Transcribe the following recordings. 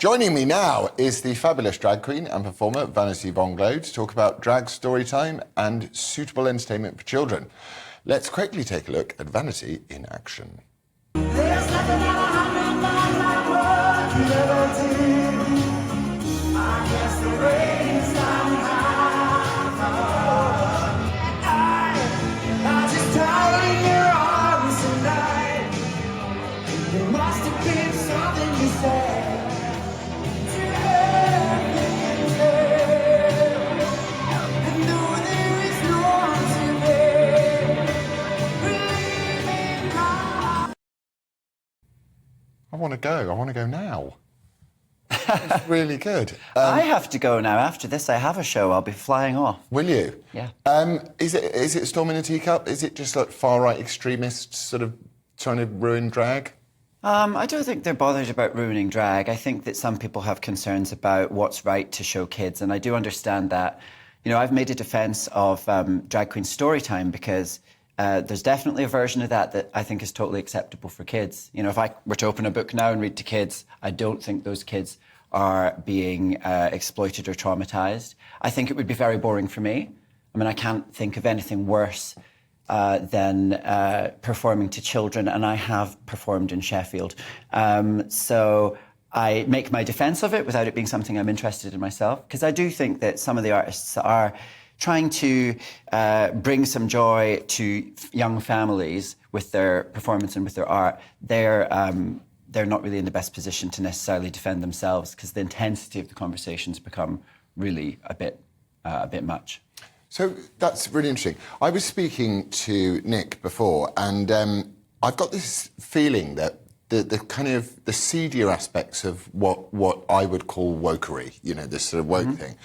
Joining me now is the fabulous drag queen and performer Vanity von Glow to talk about drag story time and suitable entertainment for children. Let's quickly take a look at Vanity in action. I want to go now. It's really good. I have to go now. After this, I have a show. I'll be flying off. Will you? Yeah. Is it Storm in a Teacup? Is it just like far-right extremists sort of trying to ruin drag? I don't think they're bothered about ruining drag. I think that some people have concerns about what's right to show kids, and I do understand that. You know, I've made a defence of drag queen story time because there's definitely a version of that I think is totally acceptable for kids. You know, if I were to open a book now and read to kids, I don't think those kids are being exploited or traumatised. I think it would be very boring for me. I mean, I can't think of anything worse than performing to children, and I have performed in Sheffield. So I make my defence of it without it being something I'm interested in myself, because I do think that some of the artists are trying to bring some joy to young families with their performance and with their art. They're not really in the best position to necessarily defend themselves, because the intensity of the conversations become really a bit much. So that's really interesting. I was speaking to Nick before, and I've got this feeling that the kind of the seedier aspects of what I would call wokery, you know, this sort of woke thing,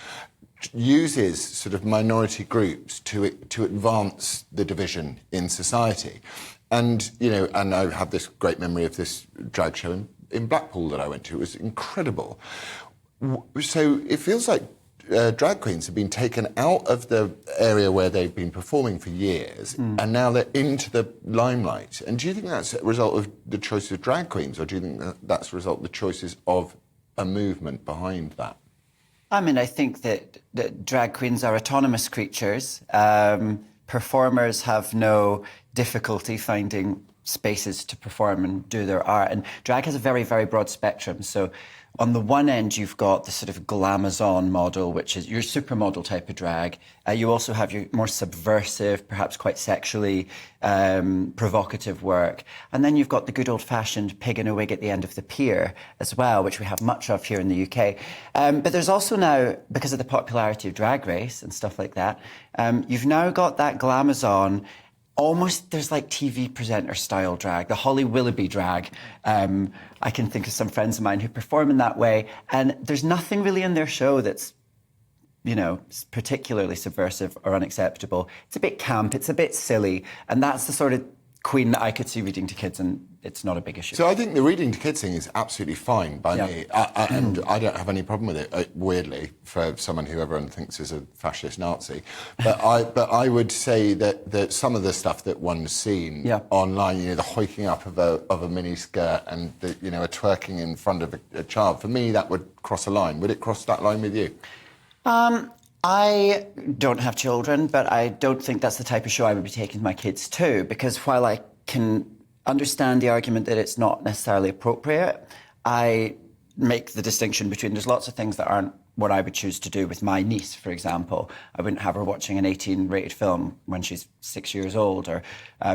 uses sort of minority groups to advance the division in society. And, you know, and I have this great memory of this drag show in Blackpool that I went to. It was incredible. So it feels like drag queens have been taken out of the area where they've been performing for years, and now they're into the limelight. And do you think that's a result of the choice of drag queens, or do you think that's a result of the choices of a movement behind that? I mean, I think that drag queens are autonomous creatures. Performers have no difficulty finding spaces to perform and do their art. And drag has a very, very broad spectrum. So on the one end, you've got the sort of glamazon model, which is your supermodel type of drag. You also have your more subversive, perhaps quite sexually provocative work. And then you've got the good old-fashioned pig in a wig at the end of the pier as well, which we have much of here in the UK. But there's also now, because of the popularity of Drag Race and stuff like that, you've now got that glamazon. Almost, there's like TV presenter style drag, the Holly Willoughby drag. I can think of some friends of mine who perform in that way, and there's nothing really in their show that's, you know, particularly subversive or unacceptable. It's a bit camp, it's a bit silly, and that's the sort of queen that I could see reading to kids, and it's not a big issue. So I think the reading to kids thing is absolutely fine by me, and I don't have any problem with it, weirdly, for someone who everyone thinks is a fascist Nazi. But I would say that some of the stuff that one's seen online, you know, the hoiking up of a mini skirt and the, you know, a twerking in front of a child, for me that would cross a line. Would it cross that line with you? I don't have children, but I don't think that's the type of show I would be taking my kids to, because while I can understand the argument that it's not necessarily appropriate, I make the distinction between there's lots of things that aren't what I would choose to do with my niece, for example. I wouldn't have her watching an 18-rated film when she's 6 years old, or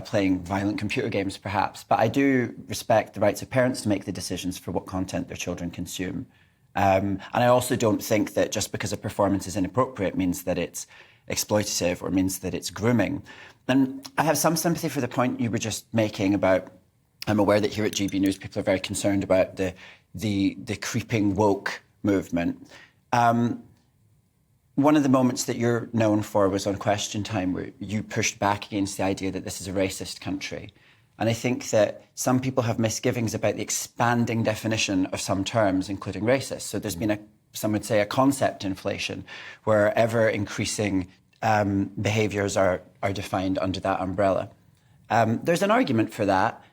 playing violent computer games, perhaps. But I do respect the rights of parents to make the decisions for what content their children consume. And I also don't think that just because a performance is inappropriate means that it's exploitative or means that it's grooming. And I have some sympathy for the point you were just making about, I'm aware that here at GBNews people are very concerned about the creeping woke movement. One of the moments that you're known for was on Question Time, where you pushed back against the idea that this is a racist country. And I think that some people have misgivings about the expanding definition of some terms, including racist. So there's been some would say a concept inflation, where ever increasing behaviours are defined under that umbrella. There's an argument for that.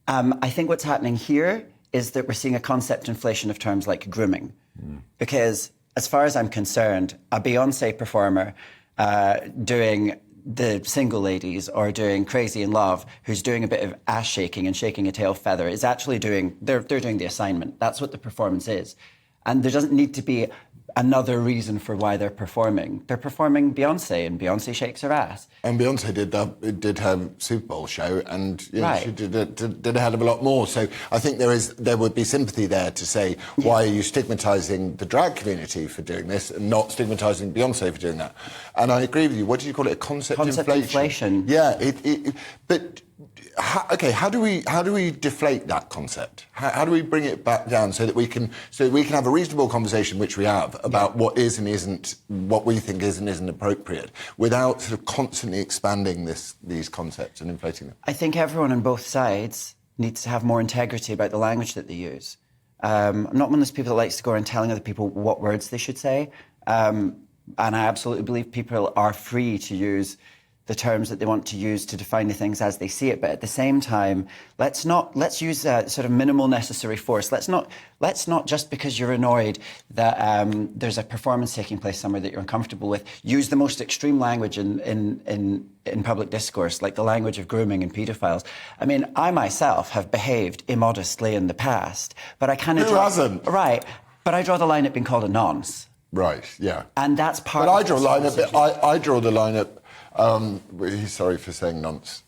I think what's happening here is that we're seeing a concept inflation of terms like grooming. Because as far as I'm concerned, a Beyonce performer doing the single ladies or doing Crazy in Love, who's doing a bit of ass shaking and shaking a tail feather, is actually they're doing the assignment. That's what the performance is. And there doesn't need to be another reason for why they're performing. They're performing Beyonce, and Beyonce shakes her ass. And Beyonce did her Super Bowl show, and Right. she did a hell of a lot more. So I think there would be sympathy there to say, why are you stigmatising the drag community for doing this and not stigmatising Beyonce for doing that? And I agree with you. What do you call it? A concept Inflation. Yeah. But how do we deflate that concept? How do we bring it back down so that we can have a reasonable conversation, which we have, about what is and isn't, what we think is and isn't appropriate, without sort of constantly expanding these concepts and inflating them? I think everyone on both sides needs to have more integrity about the language that they use. I'm not one of those people that likes to go around telling other people what words they should say. And I absolutely believe people are free to use the terms that they want to use to define the things as they see it. But at the same time, let's use sort of minimal necessary force. Let's not just because you're annoyed that there's a performance taking place somewhere that you're uncomfortable with, use the most extreme language in public discourse, like the language of grooming and paedophiles. I mean, I myself have behaved immodestly in the past, but I kind of... Who hasn't? Right. But I draw the line at being called a nonce. Right, yeah. And that's part But of I draw the line at... sorry for saying nonce.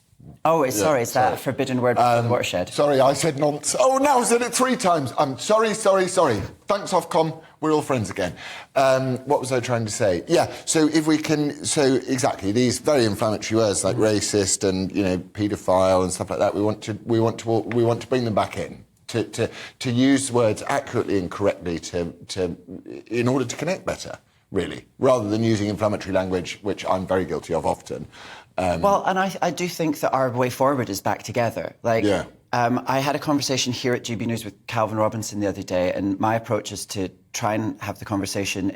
Oh, is that a forbidden word for the watershed? Sorry, I said nonce. Oh, now I said it 3 times. I'm sorry. Thanks, Ofcom. We're all friends again. What was I trying to say? Yeah, so if we can... So, exactly, these very inflammatory words like racist and, paedophile and stuff like that, we want to bring them back in. To use words accurately and correctly in order to connect better, really, rather than using inflammatory language, which I'm very guilty of often. Well, and I do think that our way forward is back together. I had a conversation here at GBNews with Calvin Robinson the other day, and my approach is to try and have the conversation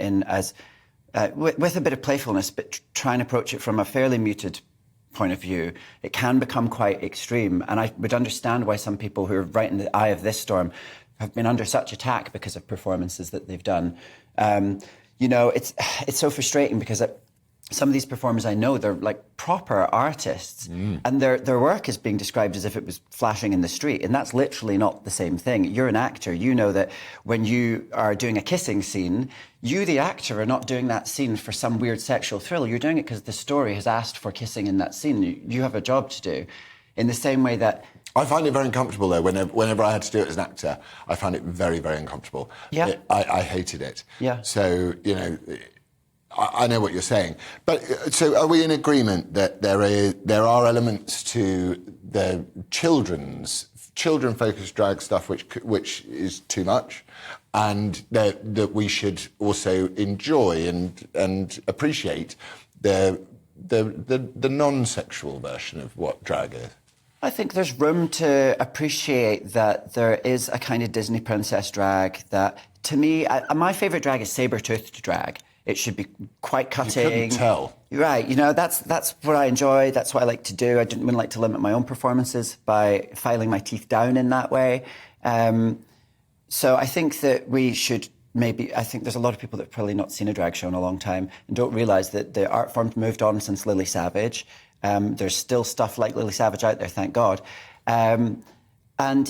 with a bit of playfulness, but try and approach it from a fairly muted point of view. It can become quite extreme, and I would understand why some people who are right in the eye of this storm have been under such attack because of performances that they've done. It's so frustrating because some of these performers I know, they're like proper artists, and their work is being described as if it was flashing in the street, and that's literally not the same thing. You're an actor. You know that when you are doing a kissing scene, you, the actor, are not doing that scene for some weird sexual thrill. You're doing it because the story has asked for kissing in that scene. You have a job to do. In the same way that... I find it very uncomfortable, though. Whenever I had to do it as an actor, I found it very, very uncomfortable. Yeah. I hated it. Yeah. So, I know what you're saying. But so are we in agreement that there are elements to the children-focused drag stuff which is too much, and that we should also enjoy and appreciate the non-sexual version of what drag is? I think there's room to appreciate that there is a kind of Disney princess drag that, to me, my favourite drag is saber-toothed drag. It should be quite cutting. You couldn't tell. Right, that's what I enjoy, that's what I like to do. I wouldn't like to limit my own performances by filing my teeth down in that way. So I think that we should I think there's a lot of people that have probably not seen a drag show in a long time and don't realise that the art form's moved on since Lily Savage. There's still stuff like Lily Savage out there, thank God. And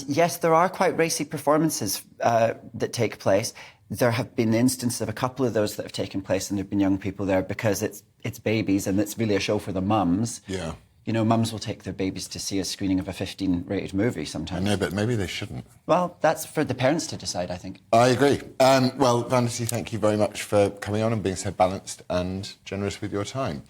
yes, there are quite racy performances that take place. There have been instances of a couple of those that have taken place, and there have been young people there because it's babies and it's really a show for the mums. Yeah. Mums will take their babies to see a screening of a 15-rated movie sometimes. I know, but maybe they shouldn't. Well, that's for the parents to decide, I think. I agree. Well, Vanity, thank you very much for coming on and being so balanced and generous with your time.